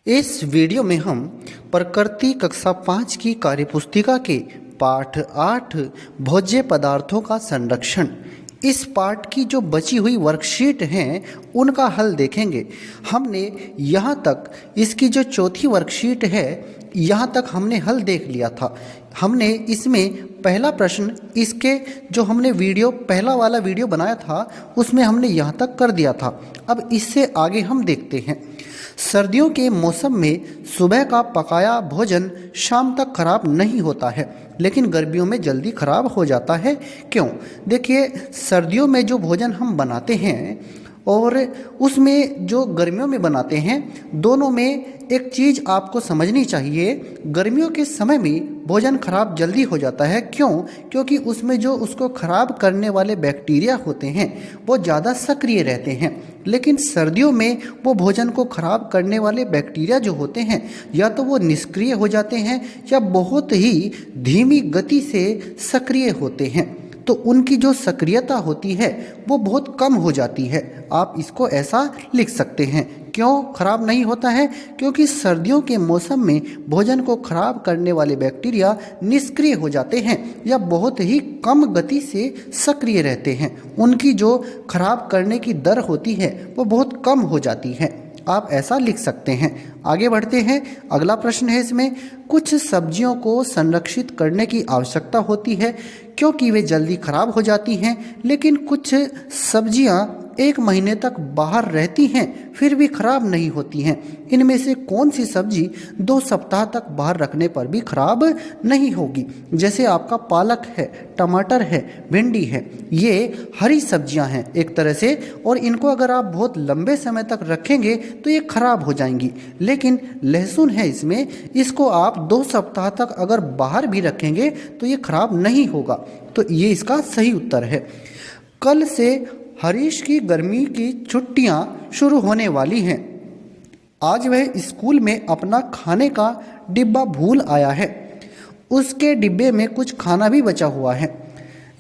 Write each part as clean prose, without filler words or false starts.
इस वीडियो में हम प्रकृति कक्षा 5 की कार्यपुस्तिका के पाठ 8 भोज्य पदार्थों का संरक्षण इस पाठ की जो बची हुई वर्कशीट हैं उनका हल देखेंगे। हमने यहाँ तक इसकी जो चौथी वर्कशीट है यहाँ तक हमने हल देख लिया था। हमने इसमें पहला प्रश्न इसके जो हमने पहला वाला वीडियो बनाया था उसमें हमने यहाँ तक कर दिया था। अब इससे आगे हम देखते हैं। सर्दियों के मौसम में सुबह का पकाया भोजन शाम तक खराब नहीं होता है, लेकिन गर्मियों में जल्दी खराब हो जाता है। क्यों? देखिए, सर्दियों में जो भोजन हम बनाते हैं और उसमें जो गर्मियों में बनाते हैं, दोनों में एक चीज़ आपको समझनी चाहिए। गर्मियों के समय में भोजन खराब जल्दी हो जाता है। क्यों? क्योंकि उसमें जो उसको खराब करने वाले बैक्टीरिया होते हैं वो ज़्यादा सक्रिय रहते हैं, लेकिन सर्दियों में वो भोजन को खराब करने वाले बैक्टीरिया जो होते हैं या तो वो निष्क्रिय हो जाते हैं या बहुत ही धीमी गति से सक्रिय होते हैं। तो उनकी जो सक्रियता होती है वो बहुत कम हो जाती है। आप इसको ऐसा लिख सकते हैं। क्यों खराब नहीं होता है? क्योंकि सर्दियों के मौसम में भोजन को खराब करने वाले बैक्टीरिया निष्क्रिय हो जाते हैं या बहुत ही कम गति से सक्रिय रहते हैं। उनकी जो खराब करने की दर होती है वो बहुत कम हो जाती है। आप ऐसा लिख सकते हैं। आगे बढ़ते हैं। अगला प्रश्न है इसमें, कुछ सब्जियों को संरक्षित करने की आवश्यकता होती है क्योंकि वे जल्दी खराब हो जाती हैं, लेकिन कुछ सब्जियां 1 महीने तक बाहर रहती हैं फिर भी खराब नहीं होती हैं। इनमें से कौन सी सब्जी 2 सप्ताह तक बाहर रखने पर भी खराब नहीं होगी? जैसे आपका पालक है, टमाटर है, भिंडी है, ये हरी सब्जियां हैं एक तरह से, और इनको अगर आप बहुत लंबे समय तक रखेंगे तो ये खराब हो जाएंगी। लेकिन लहसुन है इसमें, इसको आप 2 सप्ताह तक अगर बाहर भी रखेंगे तो ये खराब नहीं होगा। तो ये इसका सही उत्तर है। कल से हरीश की गर्मी की छुट्टियां शुरू होने वाली हैं। आज वह स्कूल में अपना खाने का डिब्बा भूल आया है। उसके डिब्बे में कुछ खाना भी बचा हुआ है।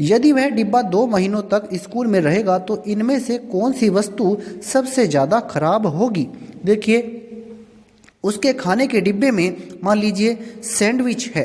यदि वह डिब्बा 2 महीनों तक स्कूल में रहेगा तो इनमें से कौन सी वस्तु सबसे ज़्यादा खराब होगी? देखिए, उसके खाने के डिब्बे में मान लीजिए सैंडविच है,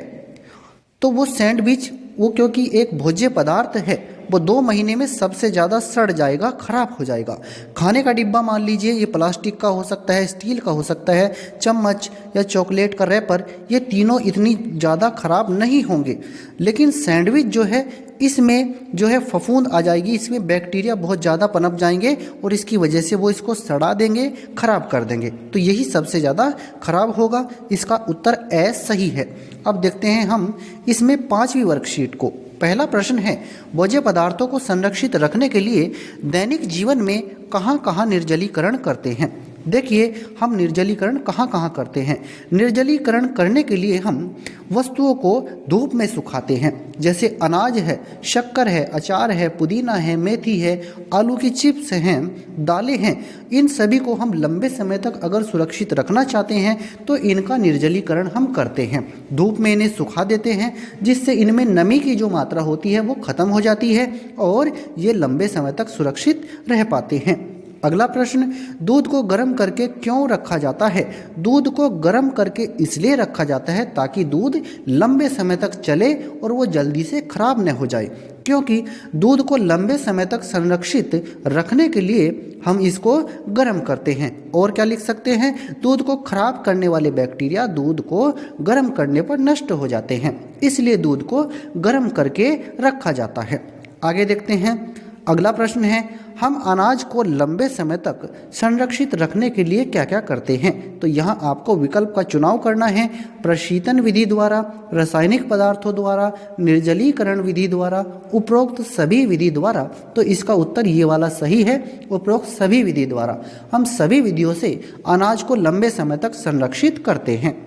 तो वो सैंडविच क्योंकि एक भोज्य पदार्थ है वो 2 महीने में सबसे ज़्यादा सड़ जाएगा, खराब हो जाएगा। खाने का डिब्बा मान लीजिए ये प्लास्टिक का हो सकता है, स्टील का हो सकता है, चम्मच या चॉकलेट का रैपर, ये तीनों इतनी ज़्यादा खराब नहीं होंगे। लेकिन सैंडविच जो है इसमें जो है फफूंद आ जाएगी, इसमें बैक्टीरिया बहुत ज़्यादा पनप जाएंगे और इसकी वजह से वो इसको सड़ा देंगे, खराब कर देंगे। तो यही सबसे ज़्यादा खराब होगा। इसका उत्तर ए सही है। अब देखते हैं हम इसमें 5वीं वर्कशीट को। पहला प्रश्न है, भोज्य पदार्थों को संरक्षित रखने के लिए दैनिक जीवन में कहाँ कहाँ निर्जलीकरण करते हैं? देखिए, हम निर्जलीकरण कहाँ कहाँ करते हैं। निर्जलीकरण करने के लिए हम वस्तुओं को धूप में सुखाते हैं। जैसे अनाज है, शक्कर है, अचार है, पुदीना है, मेथी है, आलू की चिप्स हैं, दालें हैं। इन सभी को हम लंबे समय तक अगर सुरक्षित रखना चाहते हैं तो इनका निर्जलीकरण हम करते हैं। धूप में इन्हें सुखा देते हैं जिससे इनमें नमी की जो मात्रा होती है वो ख़त्म हो जाती है और ये लंबे समय तक सुरक्षित रह पाते हैं। अगला प्रश्न, दूध को गर्म करके क्यों रखा जाता है? दूध को गर्म करके इसलिए रखा जाता है ताकि दूध लंबे समय तक चले और वो जल्दी से खराब न हो जाए। क्योंकि दूध को लंबे समय तक संरक्षित रखने के लिए हम इसको गर्म करते हैं। और क्या लिख सकते हैं? दूध को खराब करने वाले बैक्टीरिया दूध को गर्म करने पर नष्ट हो जाते हैं, इसलिए दूध को गर्म करके रखा जाता है। आगे देखते हैं। अगला प्रश्न है, हम अनाज को लंबे समय तक संरक्षित रखने के लिए क्या क्या करते हैं? तो यहाँ आपको विकल्प का चुनाव करना है। प्रशीतन विधि द्वारा, रासायनिक पदार्थों द्वारा, निर्जलीकरण विधि द्वारा, उपरोक्त सभी विधि द्वारा। तो इसका उत्तर ये वाला सही है, उपरोक्त सभी विधि द्वारा। हम सभी विधियों से अनाज को लंबे समय तक संरक्षित करते हैं।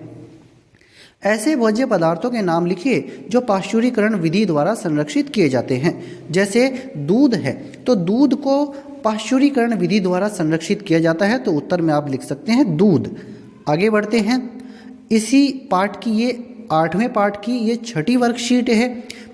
ऐसे भोज्य पदार्थों के नाम लिखिए जो पाश्चुरीकरण विधि द्वारा संरक्षित किए जाते हैं। जैसे दूध है, तो दूध को पाश्चुरीकरण विधि द्वारा संरक्षित किया जाता है, तो उत्तर में आप लिख सकते हैं दूध। आगे बढ़ते हैं। इसी पाठ की ये 8वें पाठ की ये 6ठी वर्कशीट है।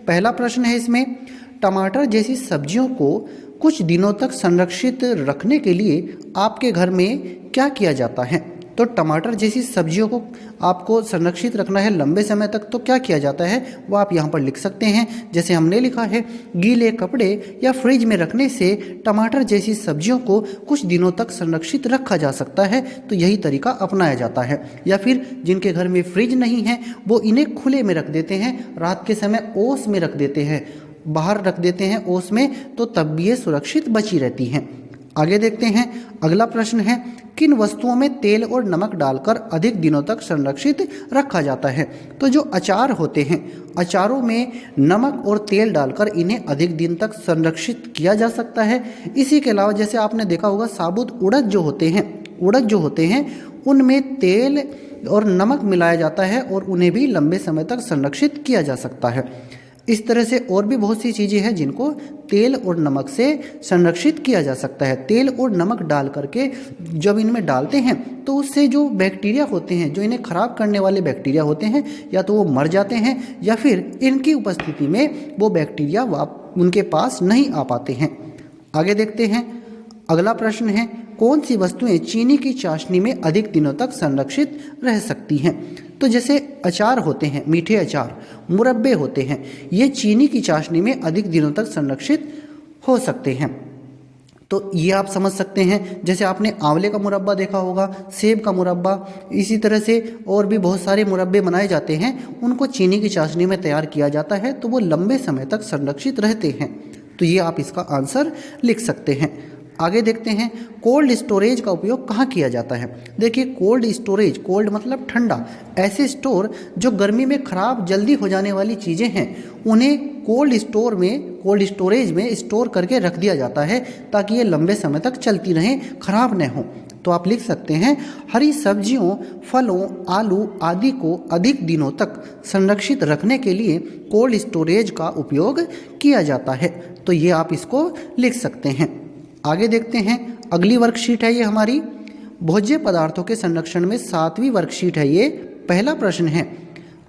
पहला प्रश्न है इसमें, टमाटर जैसी सब्जियों को कुछ दिनों तक संरक्षित रखने के लिए आपके घर में क्या किया जाता है? तो टमाटर जैसी सब्जियों को आपको संरक्षित रखना है लंबे समय तक, तो क्या किया जाता है वो आप यहाँ पर लिख सकते हैं। जैसे हमने लिखा है, गीले कपड़े या फ्रिज में रखने से टमाटर जैसी सब्जियों को कुछ दिनों तक संरक्षित रखा जा सकता है, तो यही तरीका अपनाया जाता है। या फिर जिनके घर में फ्रिज नहीं है वो इन्हें खुले में रख देते हैं, रात के समय ओस में रख देते हैं, बाहर रख देते हैं ओस में, तो तब भी ये सुरक्षित बची रहती हैं। आगे देखते हैं, अगला प्रश्न है, किन वस्तुओं में तेल और नमक डालकर अधिक दिनों तक संरक्षित रखा जाता है? तो जो अचार होते हैं, अचारों में नमक और तेल डालकर इन्हें अधिक दिन तक संरक्षित किया जा सकता है। इसी के अलावा जैसे आपने देखा होगा, साबुत उड़द जो होते हैं उनमें तेल और नमक मिलाया जाता है और उन्हें भी लंबे समय तक संरक्षित किया जा सकता है। इस तरह से और भी बहुत सी चीज़ें हैं जिनको तेल और नमक से संरक्षित किया जा सकता है। तेल और नमक डाल करके जब इनमें डालते हैं तो उससे जो बैक्टीरिया होते हैं, जो इन्हें खराब करने वाले बैक्टीरिया होते हैं, या तो वो मर जाते हैं या फिर इनकी उपस्थिति में वो बैक्टीरिया उनके पास नहीं आ पाते हैं। आगे देखते हैं, अगला प्रश्न है, कौन सी वस्तुएं चीनी की चाशनी में अधिक दिनों तक संरक्षित रह सकती हैं? तो जैसे अचार होते हैं, मीठे अचार, मुरब्बे होते हैं, ये चीनी की चाशनी में अधिक दिनों तक संरक्षित हो सकते हैं। तो ये आप समझ सकते हैं। जैसे आपने आंवले का मुरब्बा देखा होगा, सेब का मुरब्बा, इसी तरह से और भी बहुत सारे मुरब्बे बनाए जाते हैं, उनको चीनी की चाशनी में तैयार किया जाता है, तो वो लंबे समय तक संरक्षित रहते हैं। तो ये आप इसका आंसर लिख सकते हैं। आगे देखते हैं, कोल्ड स्टोरेज का उपयोग कहाँ किया जाता है? देखिए, कोल्ड स्टोरेज, कोल्ड मतलब ठंडा, ऐसे स्टोर जो गर्मी में खराब जल्दी हो जाने वाली चीज़ें हैं उन्हें कोल्ड स्टोरेज में स्टोर करके रख दिया जाता है ताकि ये लंबे समय तक चलती रहें, खराब न हो। तो आप लिख सकते हैं, हरी सब्जियों, फलों, आलू आदि को अधिक दिनों तक संरक्षित रखने के लिए कोल्ड स्टोरेज का उपयोग किया जाता है। तो ये आप इसको लिख सकते हैं। आगे देखते हैं, अगली वर्कशीट है ये हमारी भोज्य पदार्थों के संरक्षण में 7वीं वर्कशीट है ये। पहला प्रश्न है,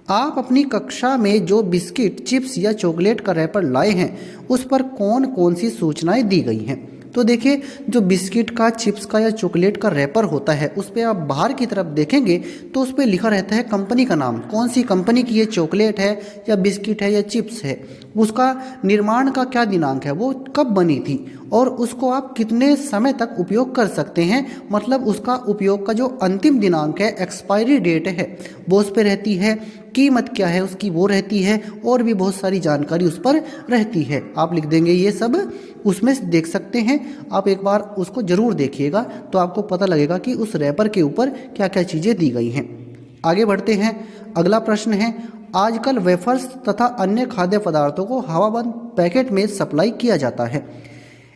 आप अपनी कक्षा में जो बिस्किट, चिप्स या चॉकलेट का रैपर लाए हैं उस पर कौन कौन सी सूचनाएं दी गई हैं? तो देखिए, जो बिस्किट का, चिप्स का या चॉकलेट का रैपर होता है उस पर आप बाहर की तरफ देखेंगे तो उस पर लिखा रहता है कंपनी का नाम, कौन सी कंपनी की ये चॉकलेट है या बिस्किट है या चिप्स है, उसका निर्माण का क्या दिनांक है, वो कब बनी थी, और उसको आप कितने समय तक उपयोग कर सकते हैं, मतलब उसका उपयोग का जो अंतिम दिनांक है, एक्सपायरी डेट है, वो उस पर रहती है, कीमत क्या है उसकी वो रहती है, और भी बहुत सारी जानकारी उस पर रहती है। आप लिख देंगे, ये सब उसमें देख सकते हैं। आप एक बार उसको ज़रूर देखिएगा तो आपको पता लगेगा कि उस रैपर के ऊपर क्या क्या चीज़ें दी गई हैं। आगे बढ़ते हैं, अगला प्रश्न है, आजकल वेफर्स तथा अन्य खाद्य पदार्थों को हवाबंद पैकेट में सप्लाई किया जाता है,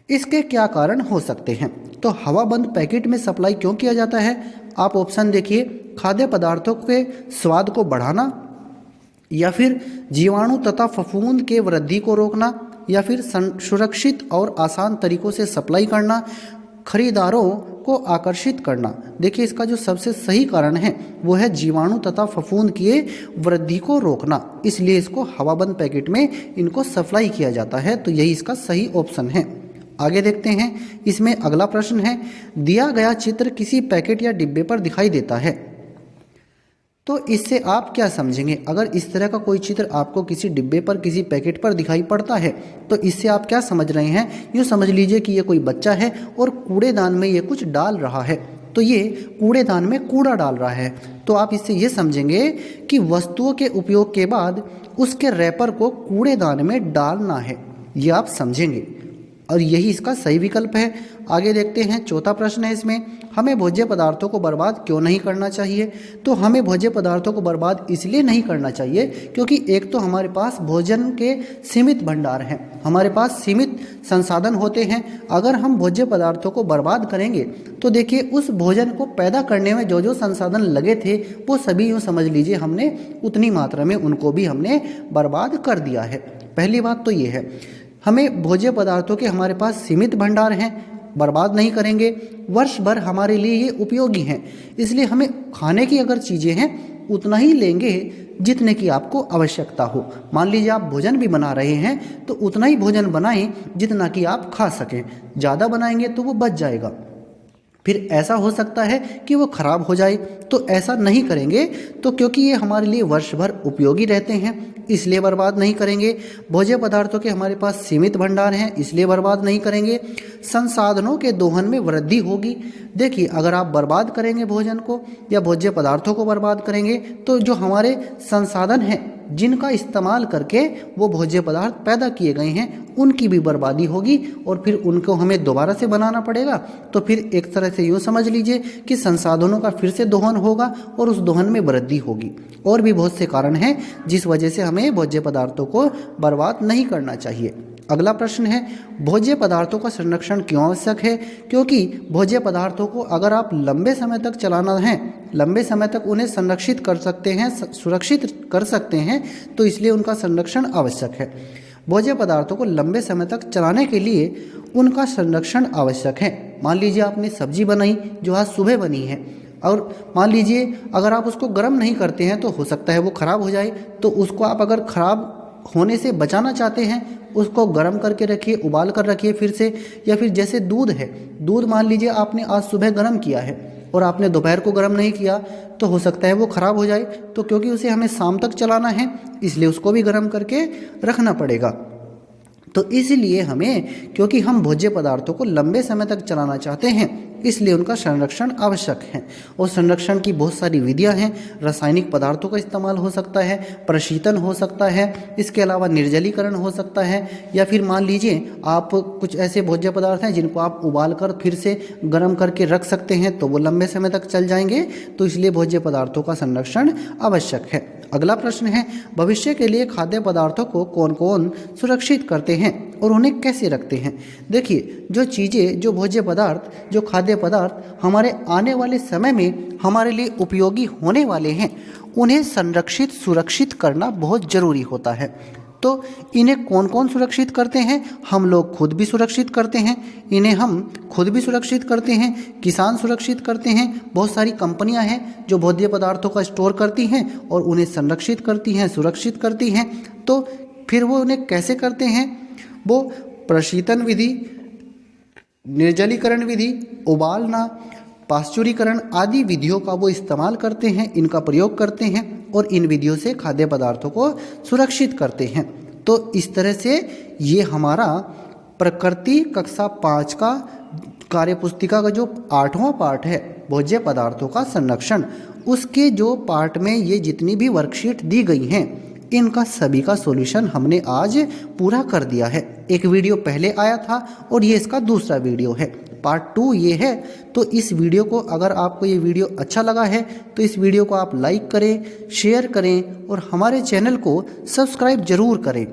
इसके क्या कारण हो सकते हैं? तो हवाबंद पैकेट में सप्लाई क्यों किया जाता है? आप ऑप्शन देखिए, खाद्य पदार्थों के स्वाद को बढ़ाना, या फिर जीवाणु तथा फफूंद के वृद्धि को रोकना, या फिर सुरक्षित और आसान तरीकों से सप्लाई करना, खरीदारों को आकर्षित करना। देखिए, इसका जो सबसे सही कारण है वो है जीवाणु तथा फफूंद की वृद्धि को रोकना, इसलिए इसको हवाबंद पैकेट में इनको सप्लाई किया जाता है। तो यही इसका सही ऑप्शन है। आगे देखते हैं, इसमें अगला प्रश्न है, दिया गया चित्र किसी पैकेट या डिब्बे पर दिखाई देता है, तो इससे आप क्या समझेंगे? अगर इस तरह का कोई चित्र आपको किसी डिब्बे पर, किसी पैकेट पर दिखाई पड़ता है तो इससे आप क्या समझ रहे हैं? यूँ समझ लीजिए कि ये कोई बच्चा है और कूड़ेदान में ये कुछ डाल रहा है, तो ये कूड़ेदान में कूड़ा डाल रहा है। तो आप इससे ये समझेंगे कि वस्तुओं के उपयोग के बाद उसके रैपर को कूड़ेदान में डालना है, ये आप समझेंगे, और यही इसका सही विकल्प है। आगे देखते हैं, चौथा प्रश्न है इसमें, हमें भोज्य पदार्थों को बर्बाद क्यों नहीं करना चाहिए? तो हमें भोज्य पदार्थों को बर्बाद इसलिए नहीं करना चाहिए क्योंकि एक तो हमारे पास भोजन के सीमित भंडार हैं, हमारे पास सीमित संसाधन होते हैं। अगर हम भोज्य पदार्थों को बर्बाद करेंगे तो देखिए, उस भोजन को पैदा करने में जो जो संसाधन लगे थे वो सभी, यूँ समझ लीजिए, हमने उतनी मात्रा में उनको भी हमने बर्बाद कर दिया है। पहली बात तो ये है, हमें भोज्य पदार्थों के हमारे पास सीमित भंडार हैं, बर्बाद नहीं करेंगे, वर्ष भर हमारे लिए ये उपयोगी हैं, इसलिए हमें खाने की अगर चीज़ें हैं उतना ही लेंगे जितने की आपको आवश्यकता हो। मान लीजिए आप भोजन भी बना रहे हैं तो उतना ही भोजन बनाएं जितना कि आप खा सकें, ज़्यादा बनाएंगे तो वो बच जाएगा। फिर ऐसा हो सकता है कि वो खराब हो जाए, तो ऐसा नहीं करेंगे। तो क्योंकि ये हमारे लिए वर्ष भर उपयोगी रहते हैं इसलिए बर्बाद नहीं करेंगे। भोज्य पदार्थों के हमारे पास सीमित भंडार हैं इसलिए बर्बाद नहीं करेंगे। संसाधनों के दोहन में वृद्धि होगी। देखिए, अगर आप बर्बाद करेंगे भोजन को या भोज्य पदार्थों को बर्बाद करेंगे तो जो हमारे संसाधन हैं जिनका इस्तेमाल करके वो भोज्य पदार्थ पैदा किए गए हैं उनकी भी बर्बादी होगी और फिर उनको हमें दोबारा से बनाना पड़ेगा। तो फिर एक तरह से यूँ समझ लीजिए कि संसाधनों का फिर से दोहन होगा और उस दोहन में वृद्धि होगी। और भी बहुत से कारण हैं जिस वजह से हमें भोज्य पदार्थों को बर्बाद नहीं करना चाहिए। अगला प्रश्न है, भोज्य पदार्थों का संरक्षण क्यों आवश्यक है? क्योंकि भोज्य पदार्थों को अगर आप लंबे समय तक चलाना है, लंबे समय तक उन्हें संरक्षित कर सकते हैं, सुरक्षित कर सकते हैं, तो इसलिए उनका संरक्षण आवश्यक है। भोज्य पदार्थों को लंबे समय तक चलाने के लिए उनका संरक्षण आवश्यक है। मान लीजिए आपने सब्जी बनाई जो आज सुबह बनी है और मान लीजिए अगर आप उसको गर्म नहीं करते हैं तो हो सकता है वो ख़राब हो जाए। तो उसको आप अगर ख़राब होने से बचाना चाहते हैं उसको गर्म करके रखिए, उबाल कर रखिए फिर से। या फिर जैसे दूध है, दूध मान लीजिए आपने आज सुबह गर्म किया है और आपने दोपहर को गर्म नहीं किया तो हो सकता है वो ख़राब हो जाए। तो क्योंकि उसे हमें शाम तक चलाना है इसलिए उसको भी गर्म करके रखना पड़ेगा। तो इसलिए हमें, क्योंकि हम भोज्य पदार्थों को लंबे समय तक चलाना चाहते हैं इसलिए उनका संरक्षण आवश्यक है। और संरक्षण की बहुत सारी विधियां हैं। रासायनिक पदार्थों का इस्तेमाल हो सकता है, प्रशीतन हो सकता है, इसके अलावा निर्जलीकरण हो सकता है, या फिर मान लीजिए आप कुछ ऐसे भोज्य पदार्थ हैं जिनको आप उबाल कर फिर से गर्म करके रख सकते हैं तो वो लंबे समय तक चल जाएंगे। तो इसलिए भोज्य पदार्थों का संरक्षण आवश्यक है। अगला प्रश्न है, भविष्य के लिए खाद्य पदार्थों को कौन कौन सुरक्षित करते हैं और उन्हें कैसे रखते हैं? देखिए, जो चीज़ें, जो भोज्य पदार्थ, जो खाद्य पदार्थ हमारे आने वाले समय में हमारे लिए उपयोगी होने वाले हैं उन्हें संरक्षित, सुरक्षित करना बहुत ज़रूरी होता है। तो इन्हें कौन कौन सुरक्षित करते हैं? हम लोग खुद भी सुरक्षित करते हैं, इन्हें हम खुद भी सुरक्षित करते हैं, किसान सुरक्षित करते हैं, बहुत सारी कंपनियां हैं जो भोज्य पदार्थों का स्टोर करती हैं और उन्हें संरक्षित करती हैं, सुरक्षित करती हैं। तो फिर वो उन्हें कैसे करते हैं? वो प्रशीतन विधि, निर्जलीकरण विधि, उबालना, पाश्चुरीकरण आदि विधियों का वो इस्तेमाल करते हैं, इनका प्रयोग करते हैं और इन विधियों से खाद्य पदार्थों को सुरक्षित करते हैं। तो इस तरह से ये हमारा प्रकृति कक्षा 5 का कार्यपुस्तिका का जो 8वां पार्ट है भोज्य पदार्थों का संरक्षण, उसके जो पार्ट में ये जितनी भी वर्कशीट दी गई हैं इनका सभी का सॉल्यूशन हमने आज पूरा कर दिया है। एक वीडियो पहले आया था और ये इसका दूसरा वीडियो है, पार्ट 2 ये है। तो इस वीडियो को, अगर आपको ये वीडियो अच्छा लगा है तो इस वीडियो को आप लाइक करें, शेयर करें और हमारे चैनल को सब्सक्राइब ज़रूर करें।